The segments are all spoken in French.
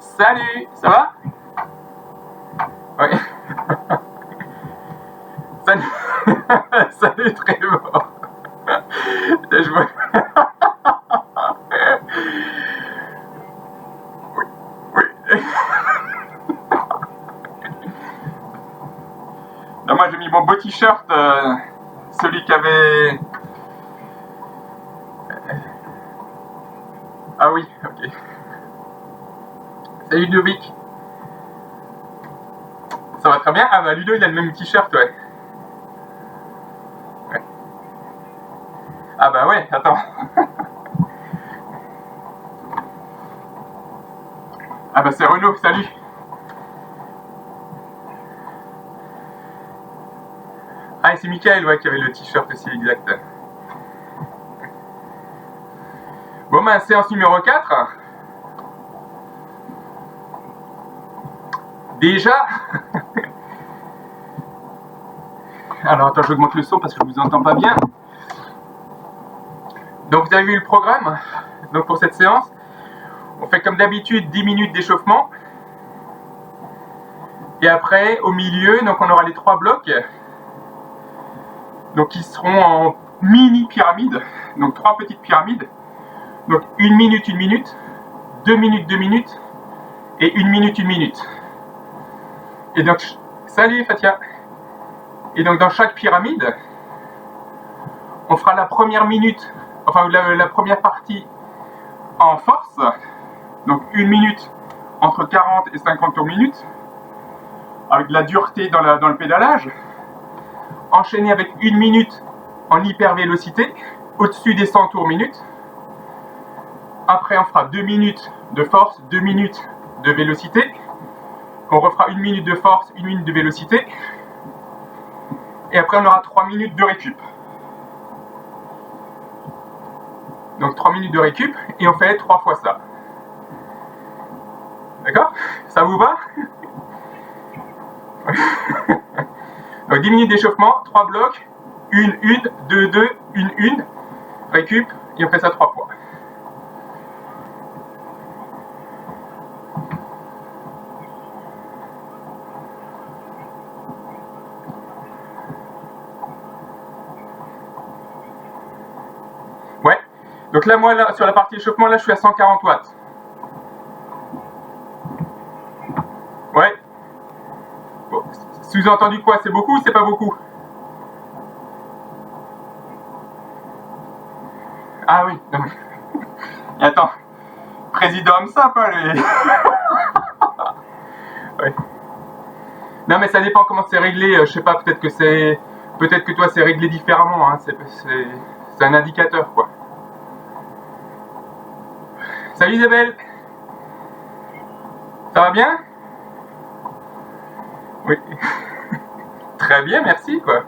Salut, ça va? Oui. Salut, salut Trevor. Je vois. Oui, oui. Non, moi j'ai mis mon beau t-shirt, celui qui avait. Ah oui, ok. Salut Ludovic. Ça va très bien? Ah bah Ludo il a le même t-shirt, ouais. Ouais. Ah bah ouais, attends. Ah bah c'est Renaud, salut. Ah et c'est Michael, ouais, qui avait le t-shirt aussi, exact. Bon bah séance numéro 4. Déjà. Alors attends, j'augmente le son parce que je vous entends pas bien. Donc vous avez vu le programme. Donc pour cette séance, on fait comme d'habitude 10 minutes d'échauffement. Et après, au milieu, donc on aura les 3 blocs. Donc qui seront en mini pyramide. Donc 3 petites pyramides. Donc 1 minute, 1 minute, 2 minutes, 2 minutes et 1 minute, 1 minute. Et donc, salut Fatia. Et donc dans chaque pyramide, on fera la première minute, enfin la première partie en force. Donc 1 minute entre 40 et 50 tours minute, avec de la dureté dans le pédalage. Enchaîné avec 1 minute en hypervélocité, au-dessus des 100 tours minute. Après, on fera 2 minutes de force, 2 minutes de vélocité. On refera 1 minute de force, 1 minute de vélocité. Et après, on aura 3 minutes de récup. Donc 3 minutes de récup, et on fait 3 fois ça. D'accord? Ça vous va? Donc 10 minutes d'échauffement, 3 blocs, 1, 1, 2, 2, 1, 1, récup, et on fait ça 3 fois. Ouais. Donc là, moi, là, sur la partie échauffement, là, je suis à 140 watts. Ouais. Bon, sous-entendu quoi? C'est beaucoup ou c'est pas beaucoup? Ah oui. Non, mais... Attends. Président homme simple, hein, lui. Ouais. Non, mais ça dépend comment c'est réglé. Je sais pas, peut-être que c'est... Peut-être que toi, c'est réglé différemment. Hein. C'est un indicateur, quoi. Salut Isabelle. Ça va bien? Oui. Très bien, merci, quoi.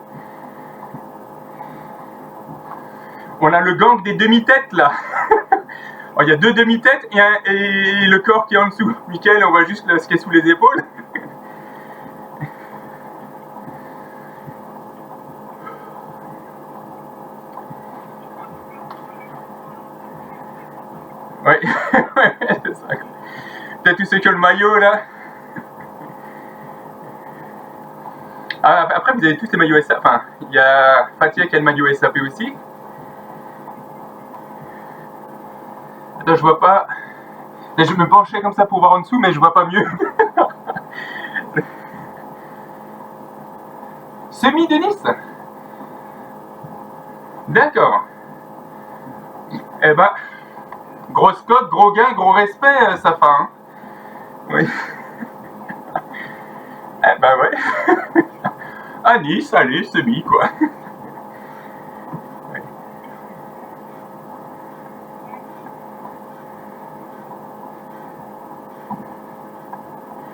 On a le gang des demi-têtes, là. Oh, il y a 2 demi-têtes et le corps qui est en dessous. Michael, on voit juste ce qui est sous les épaules. Ouais, ouais, c'est ça. Peut-être tous ceux qui ont le maillot, là. Ah, après, vous avez tous les maillots SAP. Enfin, il y a Fatia qui a le maillot SAP aussi. Attends, je vois pas. Là, je me penchais comme ça pour voir en dessous, mais je vois pas mieux. Semi de Nice. D'accord. Eh ben, grosse cote, gros gain, gros respect, ça fait. Hein. Oui. Eh ben ouais. À Nice, allez, semi, quoi. Ouais.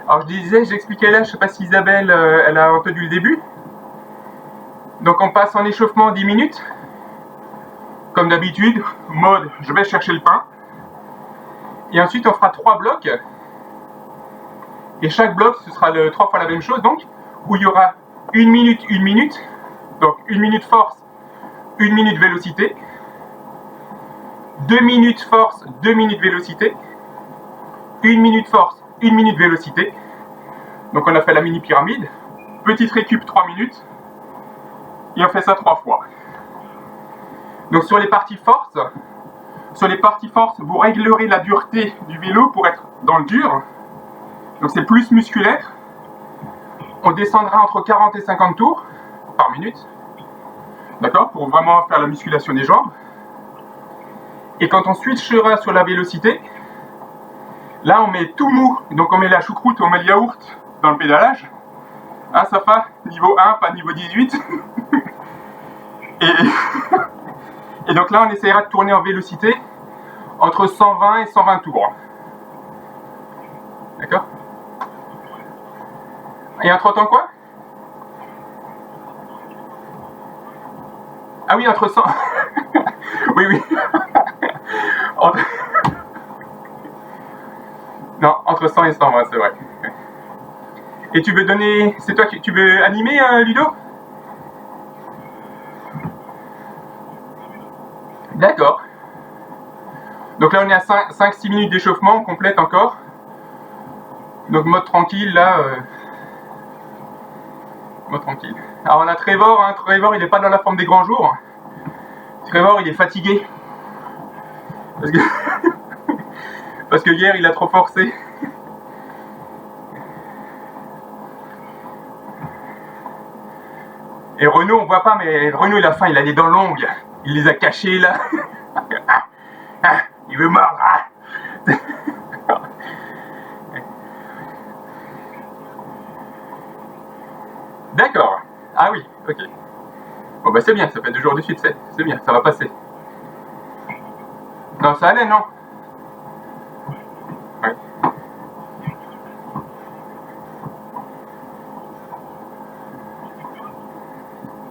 Alors je disais, j'expliquais là, je sais pas si Isabelle, elle a entendu le début. Donc on passe en échauffement 10 minutes. Comme d'habitude, mode, je vais chercher le pain. Et ensuite on fera 3 blocs. Et chaque bloc, ce sera 3 fois la même chose, donc, où il y aura 1 minute, 1 minute. Donc 1 minute force, 1 minute vélocité. 2 minutes force, 2 minutes vélocité. 1 minute force, 1 minute vélocité. Donc on a fait la mini pyramide, petite récup 3 minutes, et on fait ça 3 fois. Donc sur les parties fortes, vous réglerez la dureté du vélo pour être dans le dur. Donc c'est plus musculaire. On descendra entre 40 et 50 tours par minute. D'accord? Pour vraiment faire la musculation des jambes. Et quand on switchera sur la vélocité, là on met tout mou. Donc on met la choucroute, on met le yaourt dans le pédalage. Ah, ça fait niveau 1, pas niveau 18. Et donc là on essaiera de tourner en vélocité entre 120 et 120 tours. D'accord? Et entre-temps quoi? Ah oui, entre 100... oui. Non, entre 100 et 120, c'est vrai. Et tu veux donner... C'est toi qui... Tu veux animer, Ludo? D'accord. Donc là, on est à 5-6 minutes d'échauffement, on complète encore. Donc mode tranquille, là... Mode tranquille. Alors on a Trevor, hein. Trevor, il n'est pas dans la forme des grands jours. Trevor, il est fatigué. Parce que hier, il a trop forcé. Et Renaud, on voit pas, mais Renaud, il a faim, il a les dents longues. Il les a cachées, là. Il veut mordre. D'accord. Ah oui, ok. Bon bah c'est bien, ça fait 2 jours de suite, c'est bien, ça va passer. Non, ça allait, non? Ouais.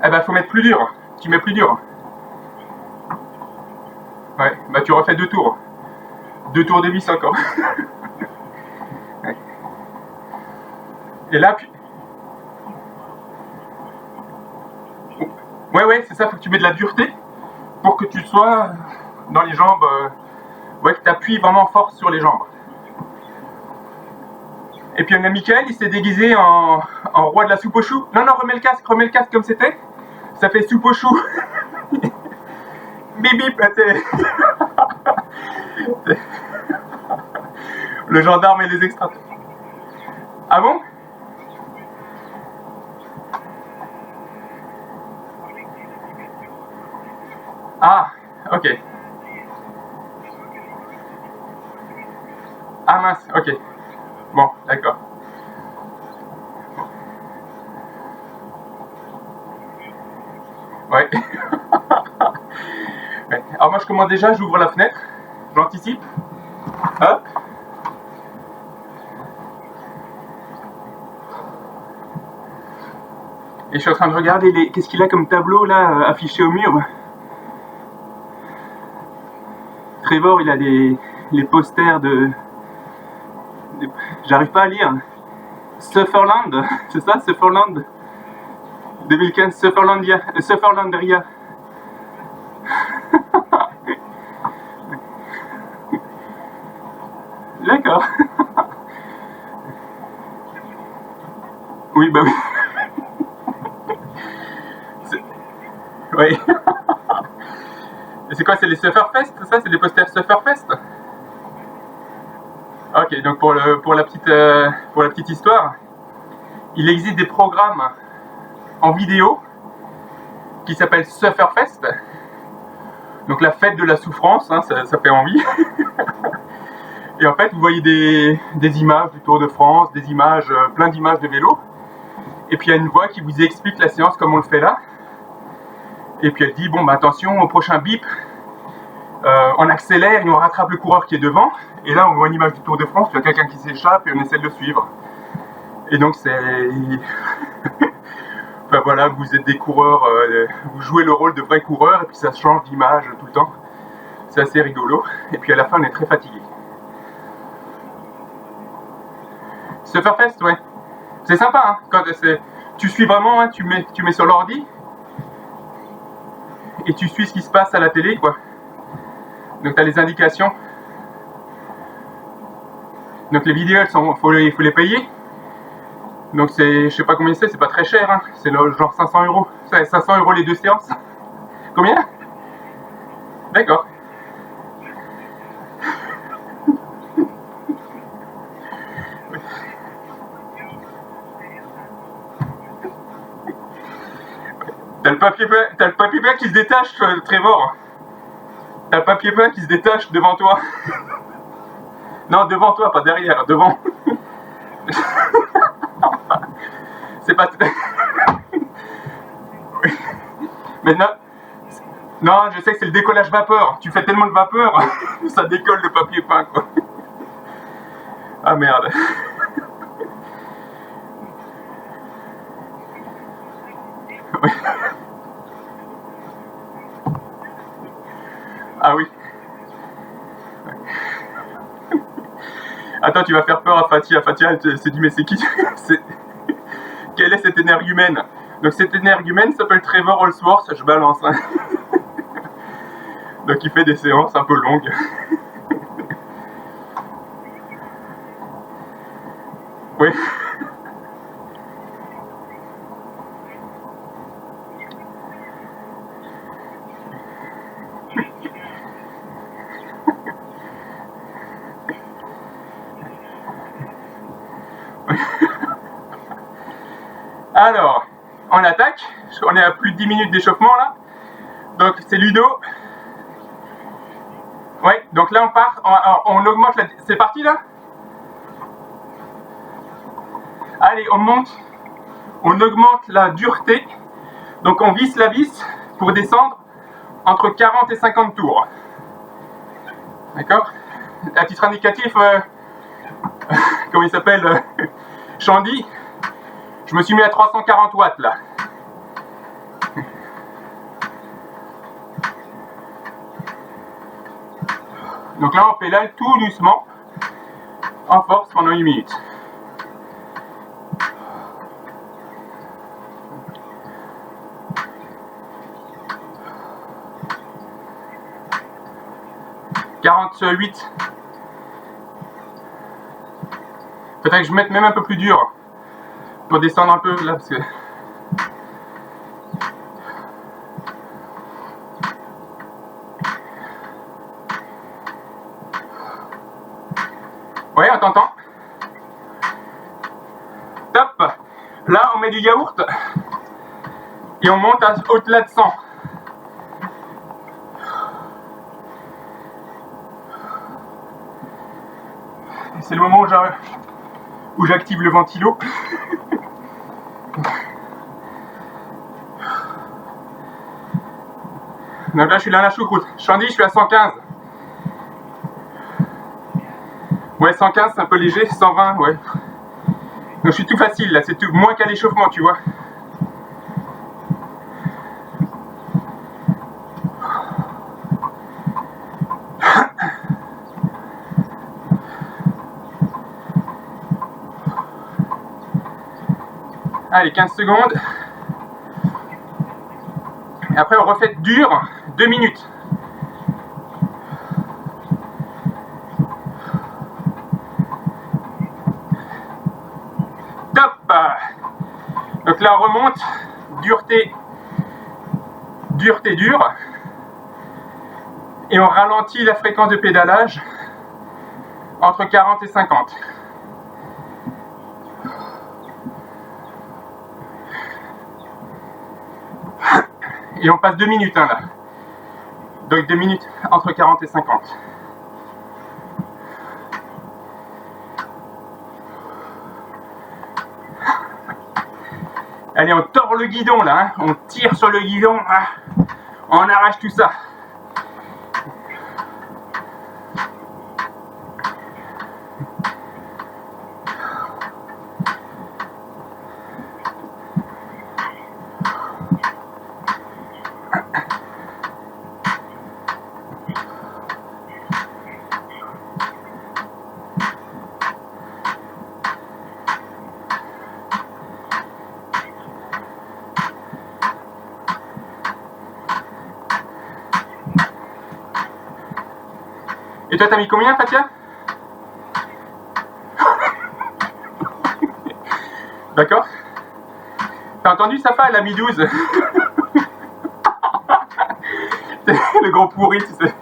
Eh ben faut mettre plus dur, tu mets plus dur. Ouais, bah tu refais 2 tours. 2 tours de vis encore. Ouais. Et là, puis... Ouais, c'est ça, faut que tu mets de la dureté pour que tu sois dans les jambes, ouais, que tu appuies vraiment fort sur les jambes. Et puis on a Michael, il s'est déguisé en roi de la soupe aux choux. Non, remets le casque comme c'était. Ça fait soupe aux choux. Bip bip, le gendarme et les extras. Ah bon? Ah, ok. Ah mince, ok. Bon, d'accord. Ouais. Ouais. Alors moi je commence déjà, j'ouvre la fenêtre, j'anticipe. Hop. Et je suis en train de regarder qu'est-ce qu'il a comme tableau là affiché au mur. Trevor, il a les posters j'arrive pas à lire. Sufferland, c'est ça, Sufferland 2015, Sufferlanderia. D'accord. Oui, bah oui. Oui. Et c'est quoi, c'est les Sufferfest, ça? C'est des posters Sufferfest? Ok, donc pour la petite histoire, il existe des programmes en vidéo qui s'appellent Sufferfest. Donc la fête de la souffrance, hein, ça fait envie. Et en fait, vous voyez des images du Tour de France, des images, plein d'images de vélo. Et puis il y a une voix qui vous explique la séance comme on le fait là. Et puis elle dit, bon bah attention, au prochain bip, on accélère et on rattrape le coureur qui est devant. Et là on voit une image du Tour de France, il y a quelqu'un qui s'échappe et on essaie de le suivre. Et donc c'est... Enfin voilà, vous êtes des coureurs, vous jouez le rôle de vrais coureurs et puis ça change d'image tout le temps. C'est assez rigolo. Et puis à la fin on est très fatigué. Sufferfest, ouais. C'est sympa, hein, quand tu suis vraiment, hein, tu mets sur l'ordi et tu suis ce qui se passe à la télé, quoi. Donc tu as les indications. Donc les vidéos, faut les payer. Donc c'est, je sais pas combien c'est pas très cher, hein. C'est genre 500 euros. 500 euros les 2 séances. Combien? D'accord. T'as le papier peint qui se détache, Trevor. T'as le papier peint qui se détache devant toi. Non, devant toi, pas derrière, devant. C'est pas... Maintenant... Non, je sais que c'est le décollage vapeur. Tu fais tellement de vapeur, ça décolle le papier peint, quoi. Ah merde. Oui. Ah oui. Attends, tu vas faire peur à Fatia. Fatia, elle s'est dit, mais c'est qui? Quelle est cette énergumène? Donc cette énergumène s'appelle Trevor Holsworth, je balance. Hein. Donc il fait des séances un peu longues. Oui. Alors, on attaque. On est à plus de 10 minutes d'échauffement là. Donc c'est Ludo. Ouais, donc là on part, on augmente la... C'est parti là? Allez, on monte, on augmente la dureté. Donc on visse la vis pour descendre entre 40 et 50 tours. D'accord? À titre indicatif, comment il s'appelle, Shandy, je me suis mis à 340 watts là. Donc là on pédale tout doucement, en force pendant 8 minutes. « 48. Faudrait que je mette même un peu plus dur pour descendre un peu là parce que... Ouais, on t'entend. Top. Là, on met du yaourt et on monte au-delà de 100. C'est le moment où j'active le ventilo. Donc là, je suis dans la choucroute. Shandy, je suis à 115. Ouais, 115, c'est un peu léger. 120, ouais. Donc je suis tout facile là, c'est tout. Moins qu'à l'échauffement, tu vois. Allez, 15 secondes. Et après, on refait dur, 2 minutes. Top. Donc là, on remonte, dureté, dure. Et on ralentit la fréquence de pédalage entre 40 et 50. Et on passe 2 minutes hein, là. Donc 2 minutes entre 40 et 50. Allez, on tord le guidon là, hein. On tire sur le guidon, hein. On arrache tout ça. Et toi, t'as mis combien, Fatia? D'accord? T'as entendu Safa, elle a mis 12. Le gros pourri, tu sais.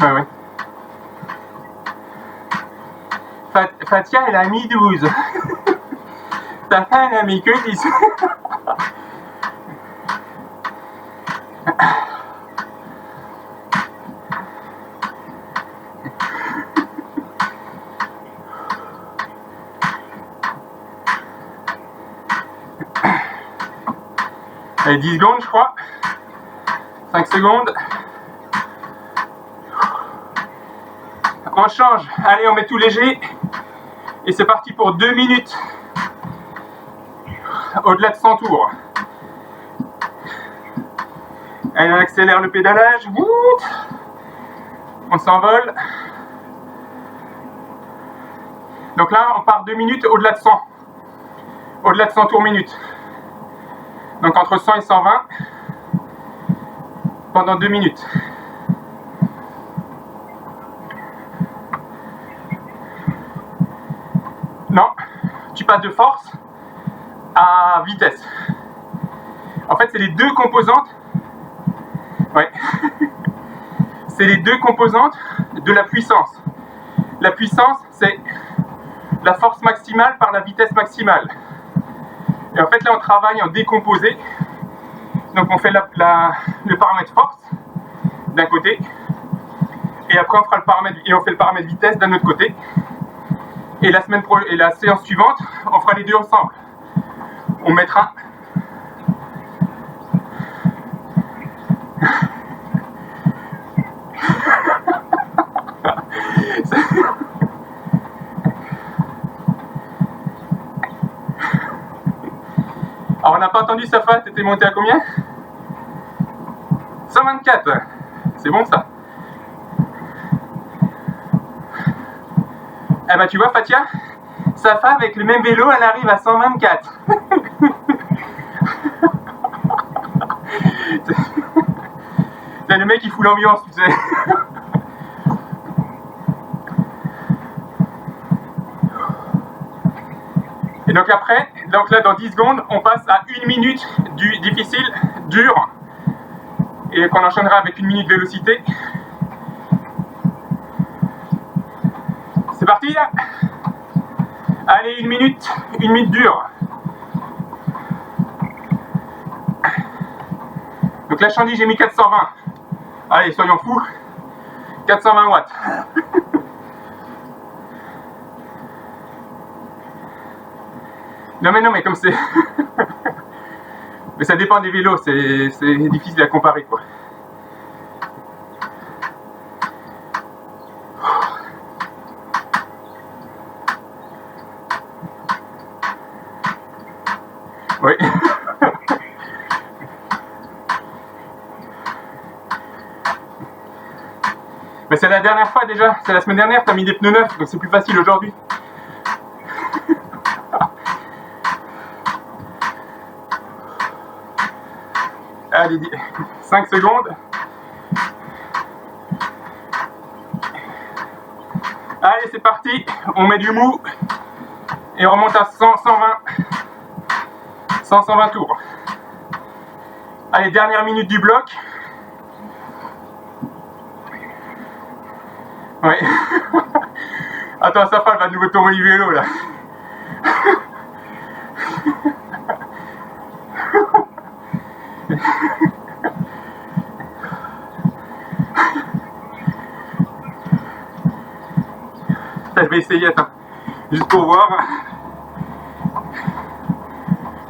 Ouais, ouais. Fatia, elle a mis 12. Safa, elle a mis que 10. Allez, 10 secondes, je crois. 5 secondes. On change. Allez, on met tout léger. Et c'est parti pour 2 minutes. Au-delà de 100 tours. Allez, on accélère le pédalage. On s'envole. Donc là, on part 2 minutes au-delà de 100. Au-delà de 100 tours minute. Donc entre 100 et 120 pendant 2 minutes. Non, tu passes de force à vitesse. En fait, c'est les deux composantes. Ouais. C'est les deux composantes de la puissance. La puissance, c'est la force maximale par la vitesse maximale. Et en fait, là, on travaille en décomposé. Donc, on fait le paramètre force d'un côté, et après, on fera on fait le paramètre vitesse d'un autre côté. Et la séance suivante, on fera les deux ensemble. On mettra Alors, on n'a pas entendu Safa, t'étais monté à combien? 124. C'est bon ça. Eh ben tu vois Fatia, Safa avec le même vélo, elle arrive à 124. C'est le mec qui fout l'ambiance, tu sais. Et donc après, donc là dans 10 secondes, on passe à 1 minute du difficile, dur, et qu'on enchaînera avec 1 minute de vélocité. C'est parti là. Allez, 1 minute dure. Donc là, Chandy, j'ai mis 420. Allez, soyons fous. 420 watts. Non, mais comme c'est... Mais ça dépend des vélos, c'est difficile à comparer, quoi. Oui. Mais c'est la dernière fois déjà, c'est la semaine dernière, t'as mis des pneus neufs, donc c'est plus facile aujourd'hui. Allez, 5 secondes. Allez, c'est parti, on met du mou et on remonte à 100, 120. 100, 120 tours. Allez, dernière minute du bloc. Ouais. Attends, Safa, elle va de nouveau tomber du vélo là. Ça, je vais essayer, attends. Juste pour voir.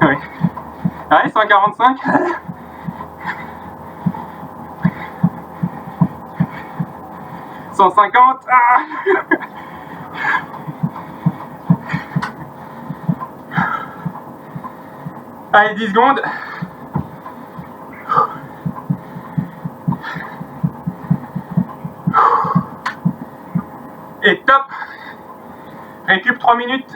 Ouais. Allez, 145. 150. Ah. Allez, 10 secondes. Et top. Récup 3 minutes.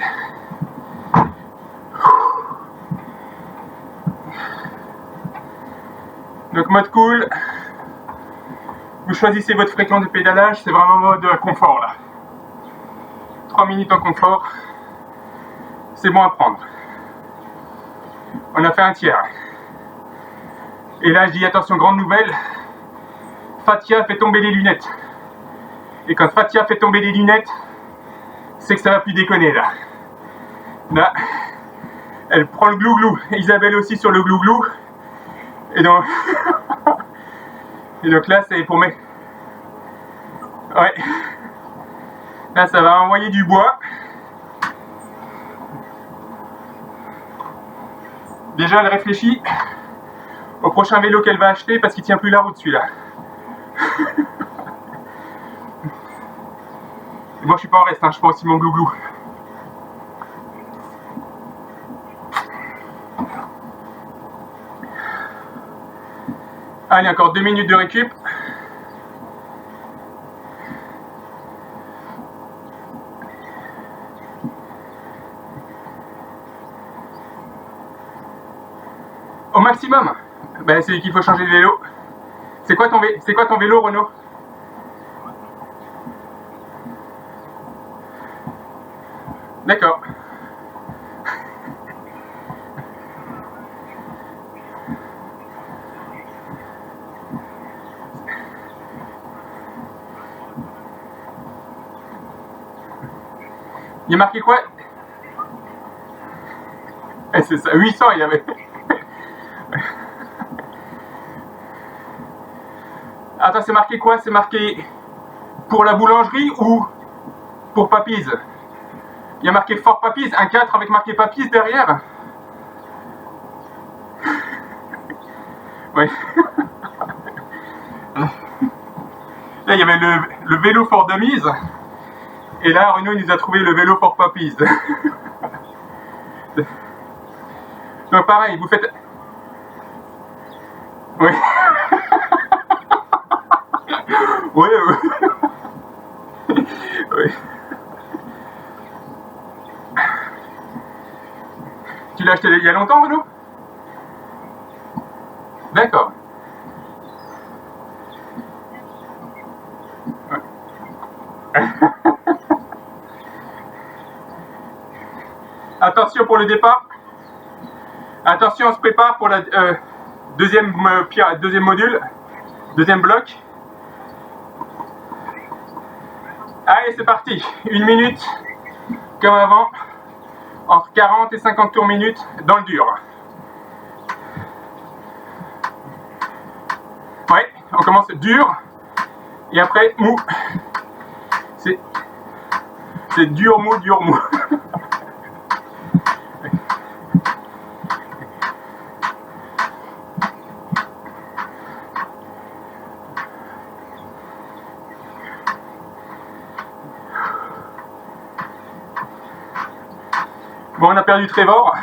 Donc mode cool. Vous choisissez votre fréquence de pédalage, c'est vraiment mode confort là. 3 minutes en confort, c'est bon à prendre. On a fait un tiers. Et là, je dis attention, grande nouvelle, Fatia fait tomber les lunettes. Et quand Fatia fait tomber les lunettes, c'est que ça va plus déconner là. Là, elle prend le glouglou. Isabelle aussi sur le glouglou. Et donc, et donc là, c'est pour mes... Ouais. Là, ça va envoyer du bois. Déjà, elle réfléchit au prochain vélo qu'elle va acheter parce qu'il tient plus la route celui-là. Et moi, je suis pas en reste, hein, je prends aussi mon glouglou. Allez, encore 2 minutes de récup. Au maximum. Ben, c'est qu'il faut changer de vélo. C'est quoi ton vélo, Renaud? D'accord. Il y a marqué quoi? C'est ça, 800 il y avait. Attends, c'est marqué quoi? C'est marqué pour la boulangerie ou pour Papy's? Il y a marqué Fort Papy's, un 4 avec marqué Papy's derrière. Oui. Là, il y avait le vélo Fort Dummies. Et là, Renaud, il nous a trouvé le vélo Fort Papy's. Donc pareil, vous faites... Oui. Oui, oui. Oui. Tu l'as acheté il y a longtemps, Renaud? D'accord. Ouais. Attention pour le départ. Attention, on se prépare pour la deuxième module, deuxième bloc. Allez, c'est parti. 1 minute, comme avant, entre 40 et 50 tours minutes dans le dur. Ouais, on commence dur et après mou. C'est dur, mou, dur, mou. Bon, on a perdu Trevor.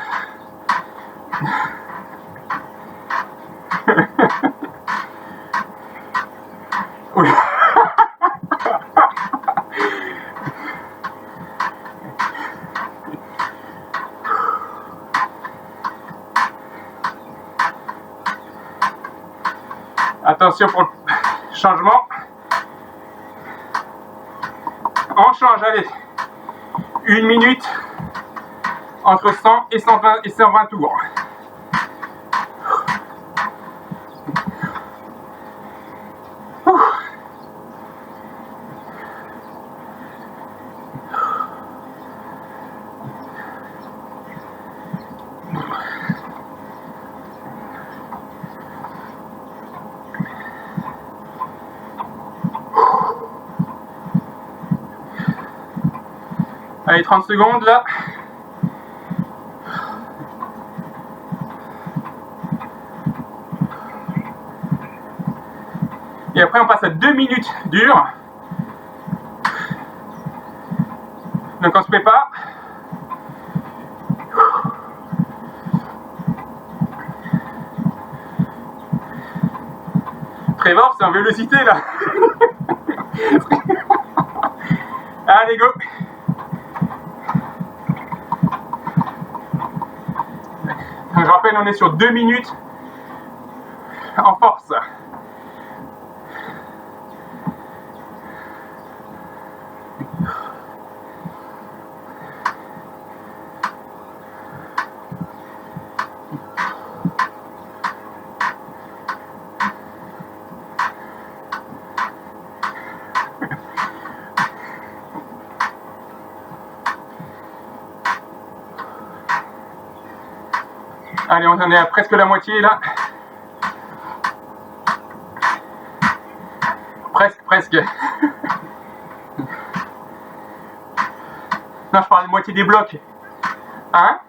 Oui. Attention pour le changement. On change, allez. 1 minute entre 100 et 120 tours. Allez, 30 secondes là. Et après, on passe à 2 minutes dures. Donc, on se prépare. Trevor, c'est en vélocité là. Allez, go. Donc, je rappelle, on est sur 2 minutes en force. Allez, on en est à presque la moitié là. Presque. Non, je parle de moitié des blocs. Hein?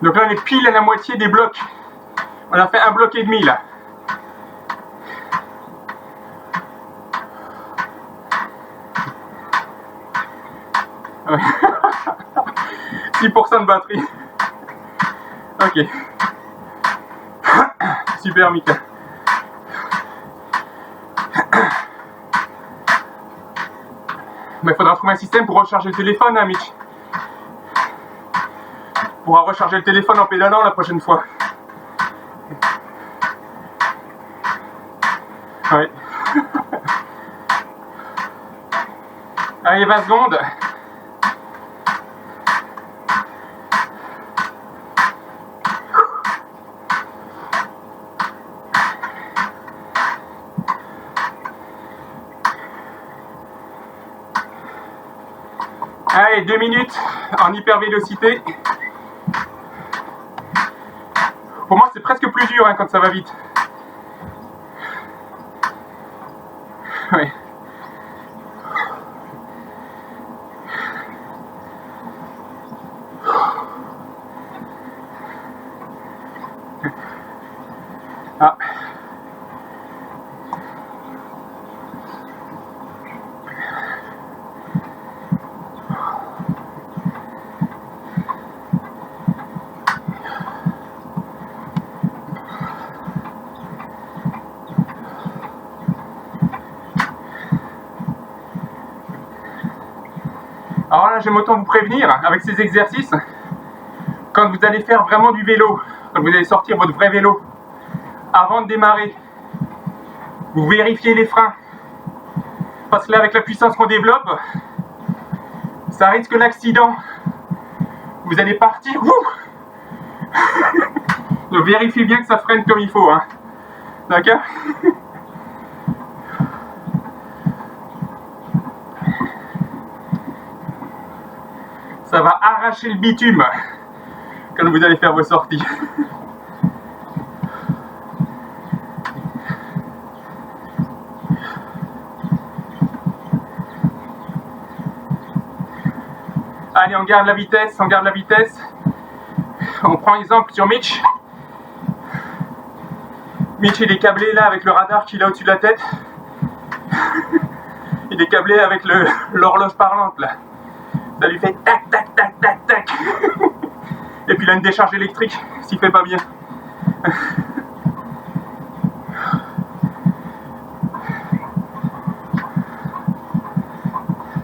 Donc là, on est pile à la moitié des blocs. On a fait un bloc et demi là. Ouais. 6% de batterie. Ok. Super, Mika. Mais il faudra trouver un système pour recharger le téléphone, hein, Mitch. On pourra recharger le téléphone en pédalant la prochaine fois. Ouais. Allez, 20 secondes. Allez, 2 minutes en hypervélocité. Pour moi, c'est presque plus dur hein, quand ça va vite. Ouais. Ah. Alors là, j'aime autant vous prévenir avec ces exercices, quand vous allez faire vraiment du vélo, quand vous allez sortir votre vrai vélo, avant de démarrer, vous vérifiez les freins. Parce que là, avec la puissance qu'on développe, ça risque l'accident. Vous allez partir, donc vérifiez bien que ça freine comme il faut. Hein. D'accord? Ça va arracher le bitume quand vous allez faire vos sorties. Allez, on garde la vitesse, on garde la vitesse. On prend exemple sur Mitch. Mitch, il est câblé là avec le radar qu'il a au-dessus de la tête. Il est câblé avec l'horloge parlante là. Ça lui fait tac, tac, tac, tac, tac. Et puis il a une décharge électrique s'il fait pas bien.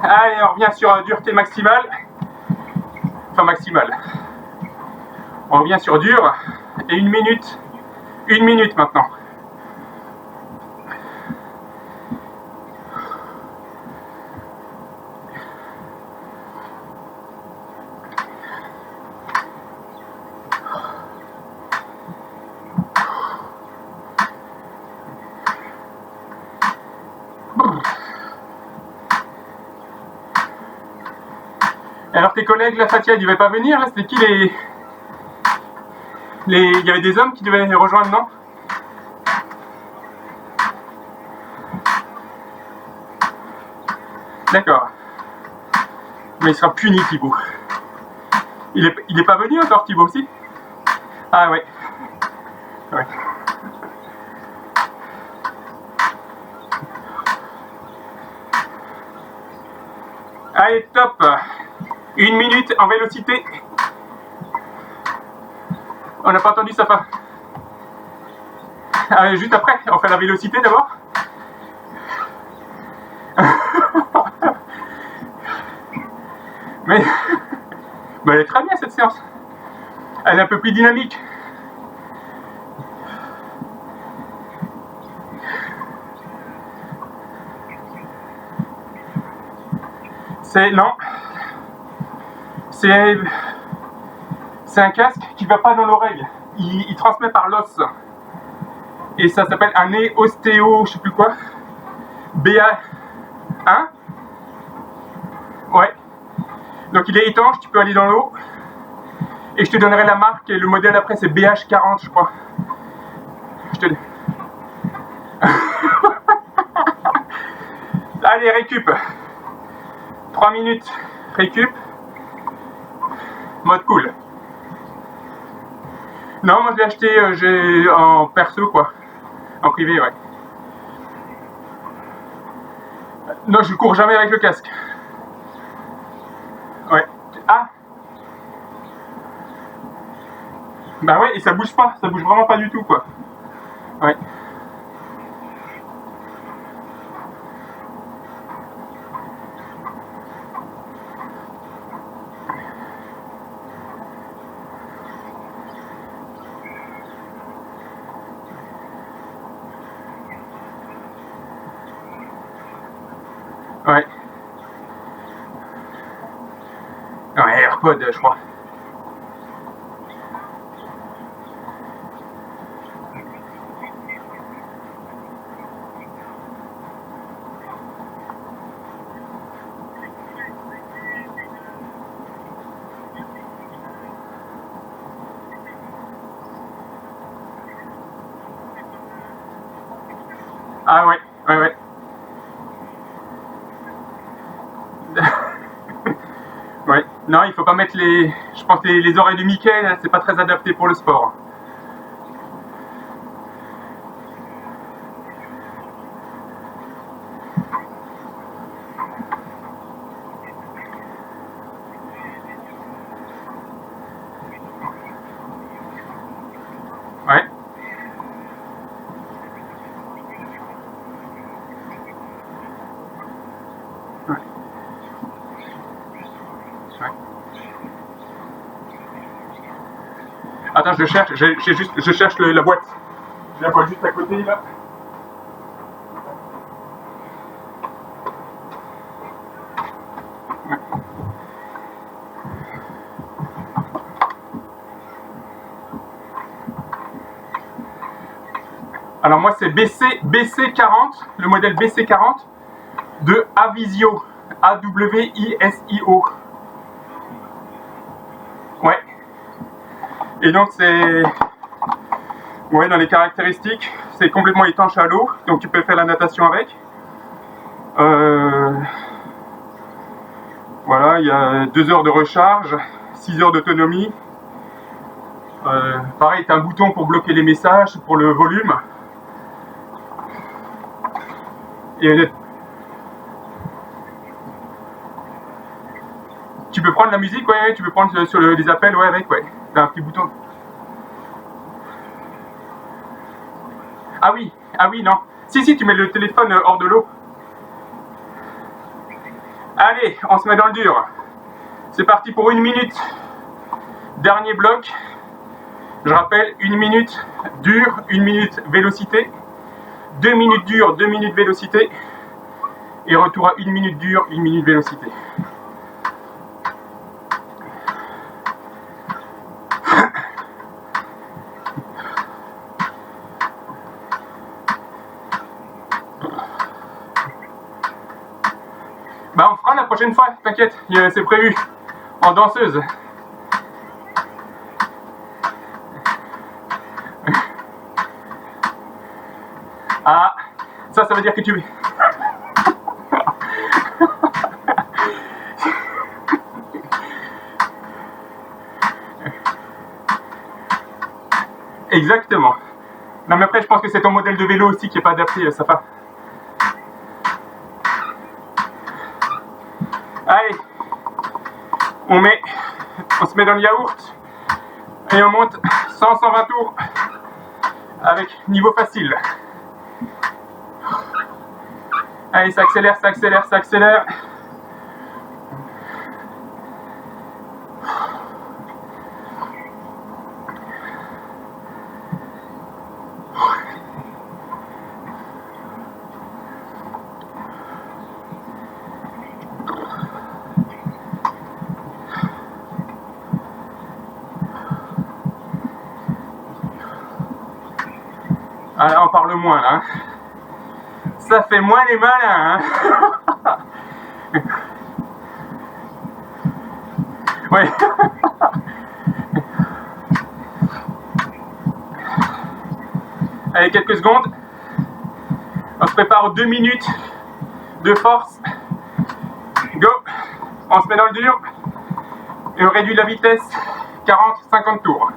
Allez, on revient sur dureté maximale. Enfin maximale. On revient sur dur. Et 1 minute. 1 minute maintenant. Alors tes collègues, la Fatia, ils devaient pas venir, là, c'était qui il y avait des hommes qui devaient les rejoindre, non? D'accord. Mais il sera puni, Thibaut. Il est pas venu encore, Thibaut, aussi? Ah ouais. Ouais. Allez, top. 1 minute en vélocité. On n'a pas entendu ça pas. Juste après, on fait la vélocité d'abord. Mais elle est très bien cette séance. Elle est un peu plus dynamique. Non. C'est un casque qui va pas dans l'oreille. il transmet par l'os. Et ça s'appelle un nez ostéo, je sais plus quoi. BA. Hein? Ouais. Donc il est étanche, tu peux aller dans l'eau. Et je te donnerai la marque et le modèle après, c'est BH40, je crois. Je te dis. Allez, récup. 3 minutes, récup. Mode cool. Non, moi je l'ai acheté en perso, quoi. En privé, ouais. Non, je cours jamais avec le casque. Ouais. Ah. Bah ouais, et ça bouge pas, ça bouge vraiment pas du tout, quoi. Ouais. Ouais. Ouais, AirPod, je crois. Ah ouais, ouais, ouais. Ouais. Non, il faut pas mettre les... Je pense que les oreilles de Mickey, c'est pas très adapté pour le sport. Ouais. Ouais. Ouais. Attends, je cherche, je cherche la boîte. J'ai la boîte juste à côté, là. Alors moi c'est BC40, le modèle BC40 de Avisio, A-W-I-S-I-O. Ouais. Et donc c'est... Ouais, dans les caractéristiques, c'est complètement étanche à l'eau, donc tu peux faire la natation avec. Voilà, il y a 2 heures de recharge, 6 heures d'autonomie. Pareil, tu as un bouton pour bloquer les messages, pour le volume. Et tu peux prendre la musique, ouais, tu peux prendre sur les appels, ouais, avec, ouais. T'as un petit bouton. Ah oui, non. Si, tu mets le téléphone hors de l'eau. Allez, on se met dans le dur. C'est parti pour 1 minute. Dernier bloc. Je rappelle, 1 minute dur, 1 minute vélocité. 2 minutes dur, 2 minutes vélocité. Et retour à 1 minute dur, 1 minute vélocité. Bah on fera la prochaine fois, t'inquiète, c'est prévu. En danseuse. Ah, ça veut dire que tu... Exactement. Non mais après je pense que c'est ton modèle de vélo aussi qui n'est pas adapté, ça va. Allez, on se met dans le yaourt et on monte 100-120 tours avec niveau facile. Allez, ça accélère, ça accélère, ça accélère. Ah là, on parle moins là. Hein. Ça fait moins les malins. Hein. Ouais. Allez, quelques secondes. On se prépare aux 2 minutes de force. Go. On se met dans le dur. Et on réduit la vitesse. 40-50 tours.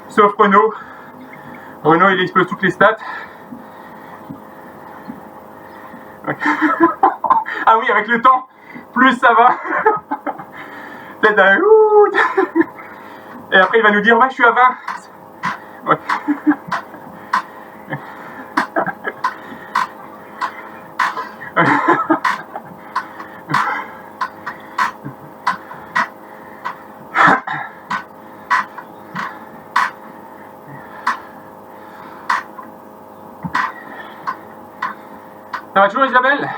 Sauf Renault. Renault, il explose toutes les stats. Ouais. Ah oui, avec le temps, plus ça va. Peut-être un... Et après, il va nous dire, ouais, je suis à 20. Ouais. Ça va toujours, Isabelle?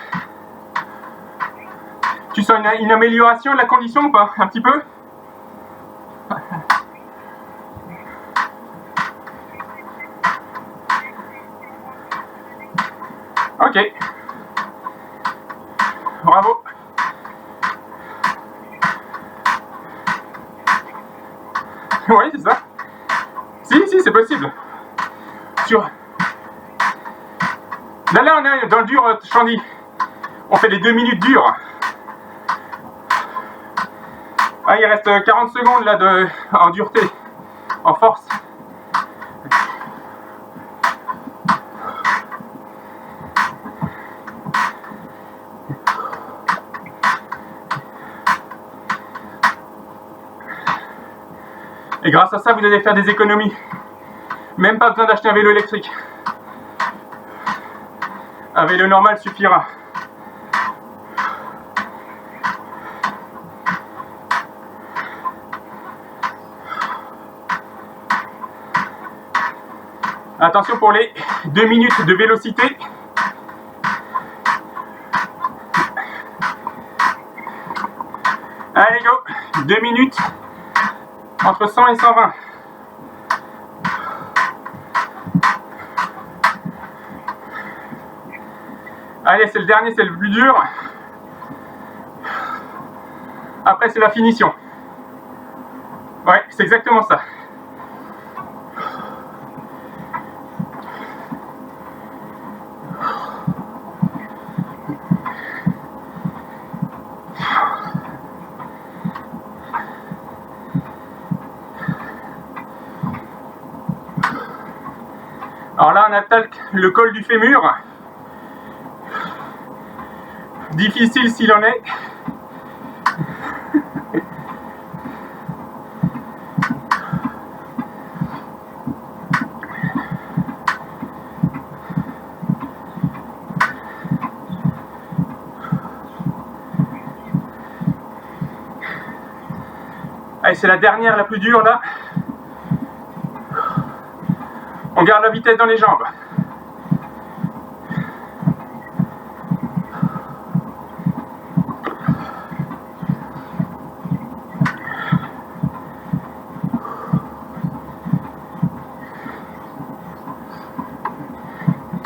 Tu sens une amélioration de la condition ou pas? Un petit peu? Ok. Bravo. Oui, c'est ça. Si, c'est possible. Sur... Là, on est dans le dur, Chandy. On fait les 2 minutes dures. Ah, il reste 40 secondes là en dureté, en force. Et grâce à ça, vous allez faire des économies. Même pas besoin d'acheter un vélo électrique. Un vélo normal suffira. Attention pour les 2 minutes de vélocité. Allez, go. 2 minutes. Entre 100 et 120. Allez, c'est le dernier, c'est le plus dur. Après, c'est la finition. Ouais, c'est exactement ça. Alors là, on attaque le col du fémur. Difficile s'il en est. Allez, c'est la dernière, la plus dure là. On garde la vitesse dans les jambes.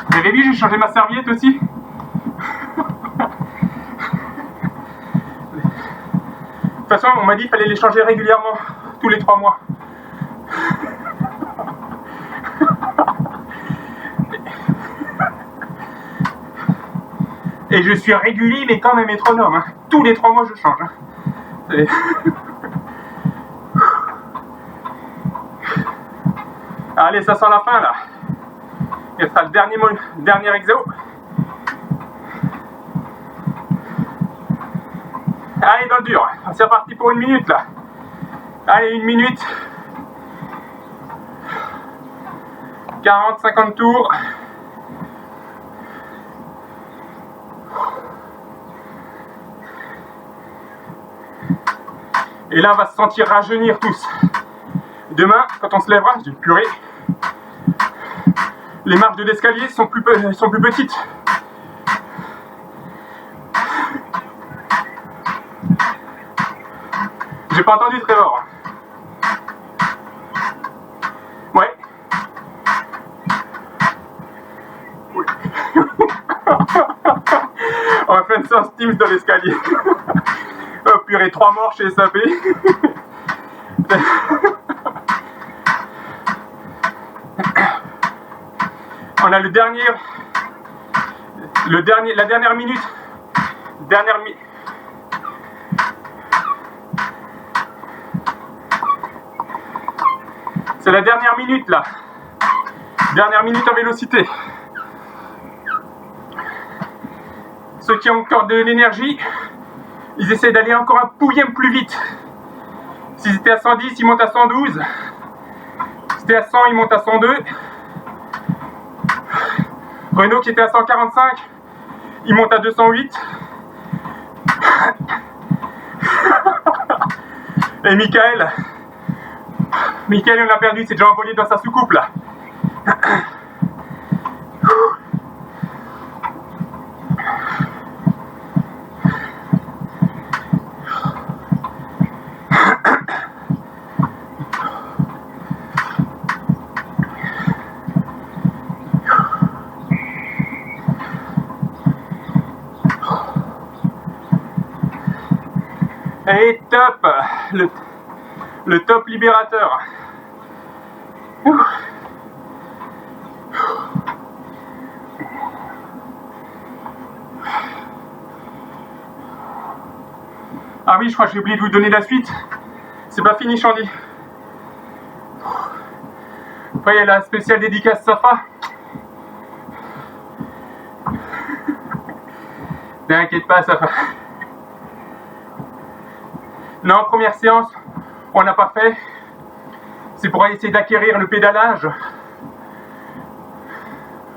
Vous avez vu, j'ai changé ma serviette aussi. De toute façon, on m'a dit qu'il fallait les changer régulièrement, tous les 3 mois. Et je suis régulier, mais quand même métronome. Hein. Tous les 3 mois, je change. Hein. Allez, ça sent la fin là. Il sera le dernier exo. Allez, dans le dur. C'est reparti pour 1 minute là. Allez, 1 minute. 40-50 tours. Et là, on va se sentir rajeunir tous. Demain, quand on se lèvera, je dis purée, les marches de l'escalier sont plus petites. J'ai pas entendu Trevor. Ouais. On va faire une séance Teams dans l'escalier. Oh purée, 3 morts chez SAP. On a la dernière minute. C'est la dernière minute là. Dernière minute en vélocité. Ceux qui ont encore de l'énergie, ils essaient d'aller encore un pouillème plus vite. S'ils étaient à 110, ils montent à 112. Si c'était à 100, ils montent à 102. Renault qui était à 145, il monte à 208. Et Michael, on l'a perdu, c'est déjà envolé dans sa soucoupe là. Et top, le top libérateur. Ah oui, je crois que j'ai oublié de vous donner la suite. C'est pas fini, Chandy. Après, il y a la spéciale dédicace Safa. T'inquiète pas, Safa. Non, première séance, on n'a pas fait. C'est pour essayer d'acquérir le pédalage.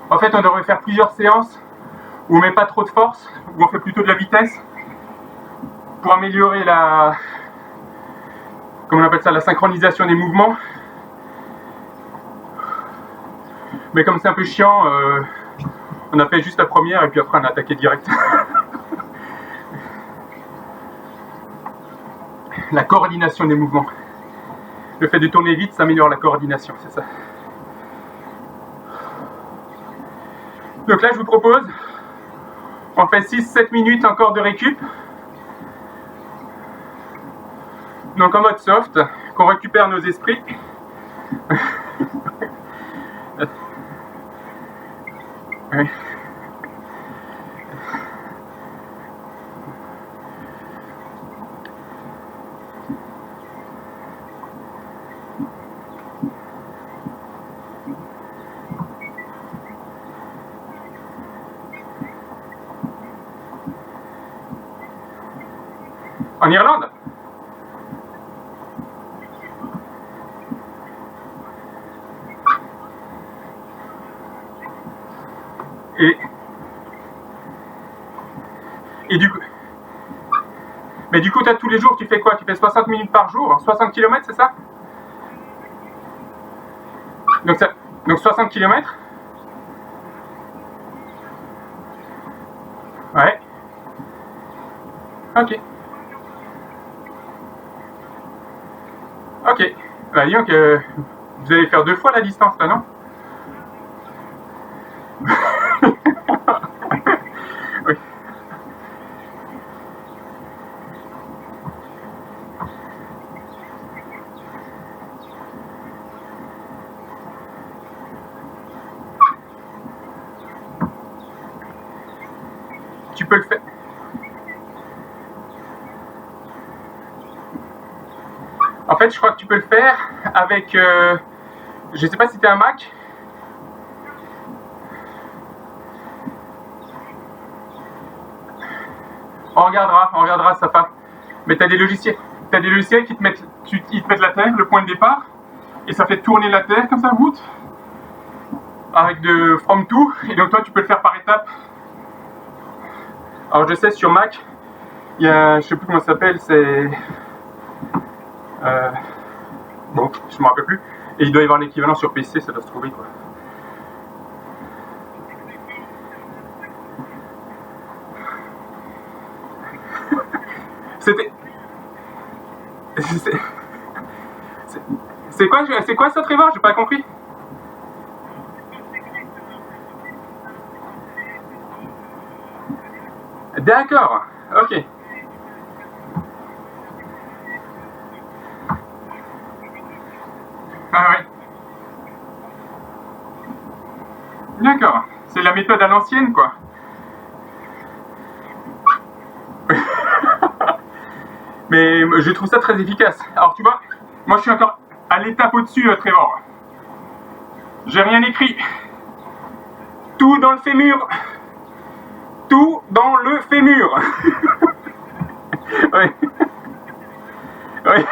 En fait, on devrait faire plusieurs séances où on met pas trop de force, où on fait plutôt de la vitesse pour améliorer la, comment on appelle ça, la synchronisation des mouvements. Mais comme c'est un peu chiant, on a fait juste la première et puis après on a attaqué direct. La coordination des mouvements. Le fait de tourner vite, ça améliore la coordination, c'est ça. Donc là, je vous propose, on fait 6-7 minutes encore de récup. Donc en mode soft, qu'on récupère nos esprits. Oui. En Irlande? Et du coup, mais du coup, toi, tous les jours, tu fais quoi? Tu fais 60 minutes par jour, 60 km, c'est ça? Donc 60 km? Ouais. Ok. Ok. Bah, disons que vous allez faire 2 fois la distance, là, non? Oui. Tu peux le faire. En fait, je crois que tu peux le faire avec... je sais pas si tu as un Mac. On regardera ça part. Mais tu as des logiciels qui te mettent, ils te mettent la terre, le point de départ, et ça fait tourner la terre comme ça, bout, avec de from to, et donc toi tu peux le faire par étapes. Alors je sais sur Mac, il y a, je sais plus comment ça s'appelle, c'est... bon, je me rappelle plus. Et il doit y avoir l'équivalent sur PC, ça doit se trouver quoi. C'était... C'est quoi ça, Trevor? J'ai pas compris. D'accord, ok. Ah ouais. D'accord, c'est la méthode à l'ancienne, quoi. Mais je trouve ça très efficace. Alors tu vois, moi je suis encore à l'étape au-dessus, Trevor. J'ai rien écrit. Tout dans le fémur. Tout dans le fémur. Oui. Oui.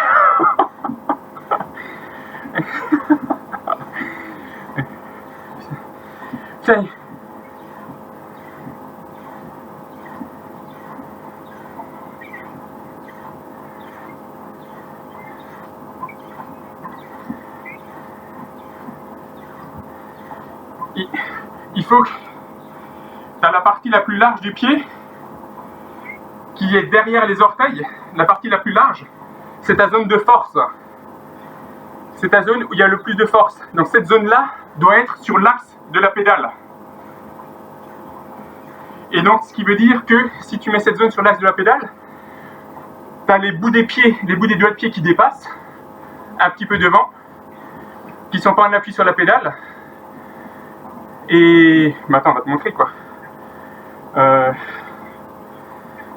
Ça y est. Il faut que tu as la partie la plus large du pied qui est derrière les orteils, la partie la plus large, c'est ta zone de force. C'est ta zone où il y a le plus de force. Donc cette zone-là doit être sur l'axe de la pédale. Et donc ce qui veut dire que si tu mets cette zone sur l'axe de la pédale, tu as les bouts des pieds, les bouts des doigts de pied qui dépassent, un petit peu devant, qui sont pas en appui sur la pédale. Et... Mais attends, on va te montrer quoi.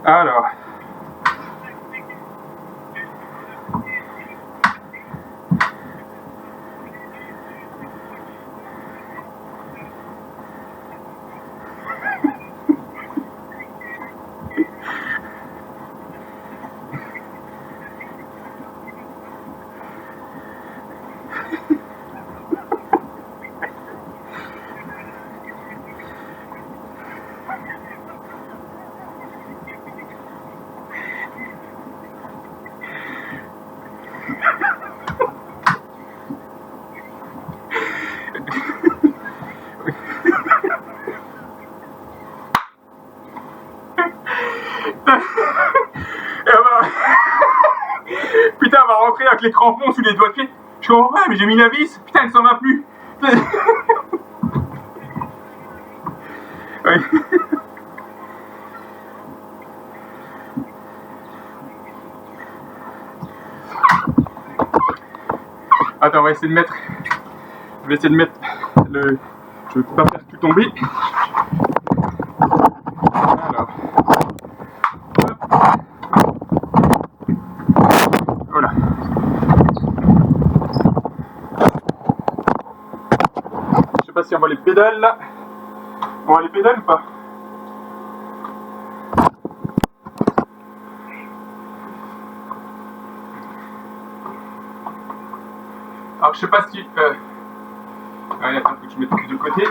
Alors... Putain, on va rentrer avec les crampons sous les doigts de pied. Je comprends pas, mais j'ai mis la vis. Putain, elle s'en va plus. Oui. Attends, on va essayer de mettre... Je vais essayer de mettre le... Je ne veux pas faire tout tomber. Alors... Voilà. Je sais pas si on voit les pédales là. On voit les pédales ou pas? Alors je sais pas si... Allez, attends, faut que je mette plus de côté.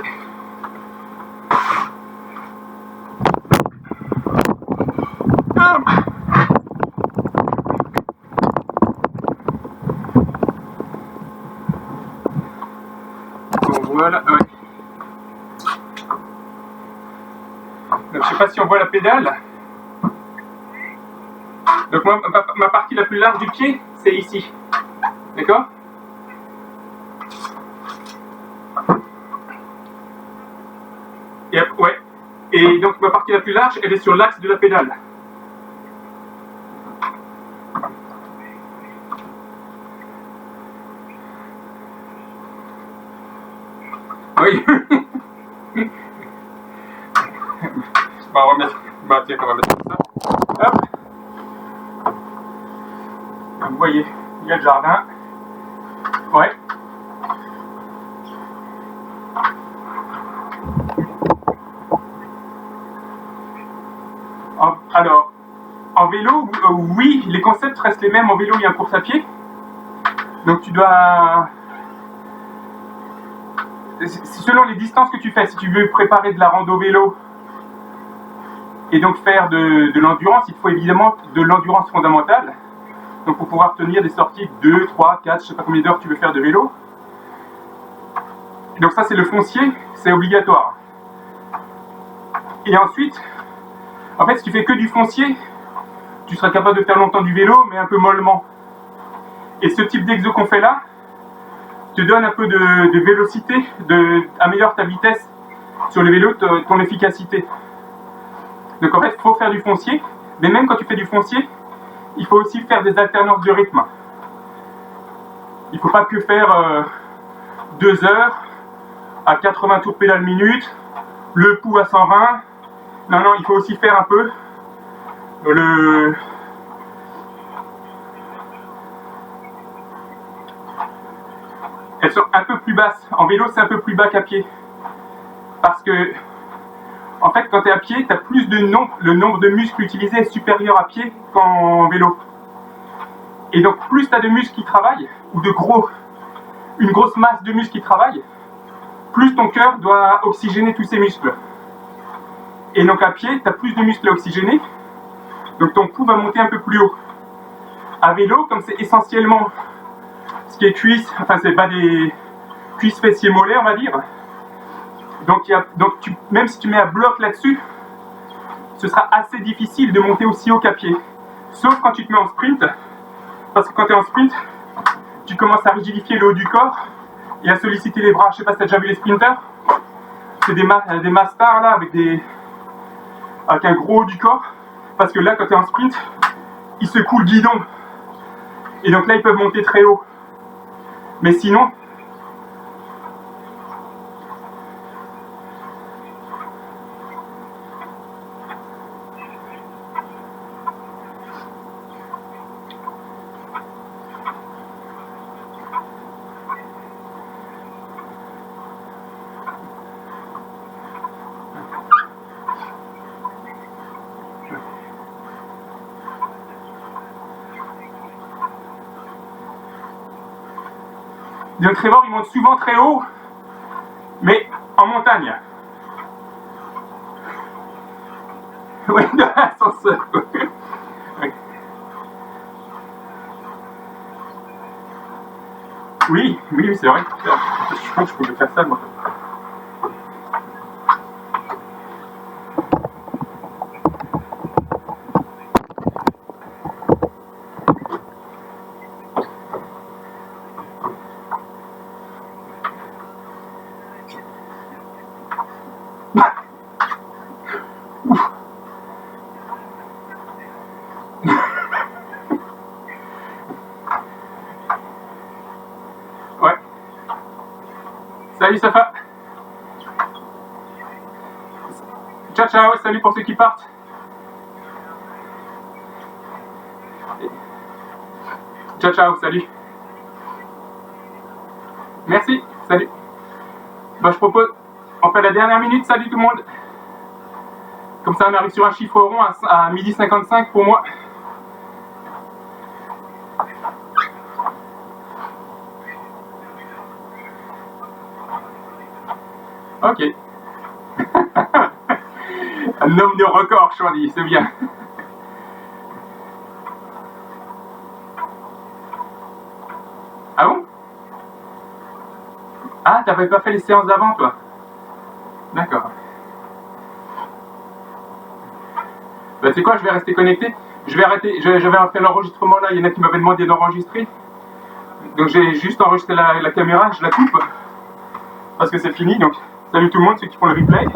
Bon, voilà, ouais. Donc, je sais pas si on voit la pédale. Donc moi, ma partie la plus large du pied, c'est ici. D'accord? Et, ouais. Et donc ma partie la plus large, elle est sur l'axe de la pédale. Oui. Bah, on va mettre... Bah, tiens, on va mettre comme ça. Hop. Vous voyez, il y a le jardin. Ouais. Alors, en vélo, oui, les concepts restent les mêmes en vélo et en course à pied. Donc tu dois... Selon les distances que tu fais, si tu veux préparer de la rando vélo et donc faire de l'endurance, il te faut évidemment de l'endurance fondamentale. Donc pour pouvoir tenir des sorties de 2, 3, 4, je sais pas combien d'heures tu veux faire de vélo. Donc ça c'est le foncier, c'est obligatoire. Et ensuite, en fait si tu fais que du foncier, tu seras capable de faire longtemps du vélo mais un peu mollement. Et ce type d'exo qu'on fait là, te donne un peu de vélocité, améliore ta vitesse sur le vélo, ton efficacité. Donc en fait, il faut faire du foncier, mais même quand tu fais du foncier, il faut aussi faire des alternances de rythme. Il ne faut pas que faire 2 heures à 80 tours pédale minute, le pouls à 120. Non, non, il faut aussi faire un peu le... Elles sont un peu plus basses. En vélo, c'est un peu plus bas qu'à pied. Parce que, en fait, quand tu es à pied, tu as plus de nombre, le nombre de muscles utilisés est supérieur à pied qu'en vélo. Et donc, plus tu as de muscles qui travaillent, ou une grosse masse de muscles qui travaillent, plus ton cœur doit oxygéner tous ces muscles. Et donc, à pied, tu as plus de muscles à oxygéner, donc ton pouls va monter un peu plus haut. À vélo, comme c'est essentiellement ce qui est cuisse, enfin c'est pas des cuisses fessiers mollets on va dire, donc même si tu mets un bloc là-dessus, ce sera assez difficile de monter aussi haut qu'à pied, sauf quand tu te mets en sprint, parce que quand tu es en sprint, tu commences à rigidifier le haut du corps et à solliciter les bras. Je sais pas si tu as déjà vu les sprinters, c'est des masters là avec un gros haut du corps, parce que là quand tu es en sprint, ils secouent le guidon, et donc là ils peuvent monter très haut. Mais sinon, donc Trevor il monte souvent très haut, mais en montagne. Oui, dans l'ascenseur. Oui, oui, c'est vrai. Je pense que je pouvais faire ça moi. Ouais. Salut Safa. Ciao ciao, salut pour ceux qui partent. Ciao ciao, salut. Merci, salut. Bah, je propose, on fait la dernière minute, salut tout le monde. Comme ça on arrive sur un chiffre rond à 12h55 pour moi. Ok. Un homme de record, choisi, c'est bien. Ah bon? Ah, t'avais pas fait les séances d'avant, toi? D'accord. Bah, tu sais quoi, je vais rester connecté. Je vais arrêter, je vais faire l'enregistrement là. Il y en a qui m'avaient demandé d'enregistrer. Donc j'ai juste enregistré la caméra, je la coupe. Parce que c'est fini. Donc, salut tout le monde, ceux qui font le replay.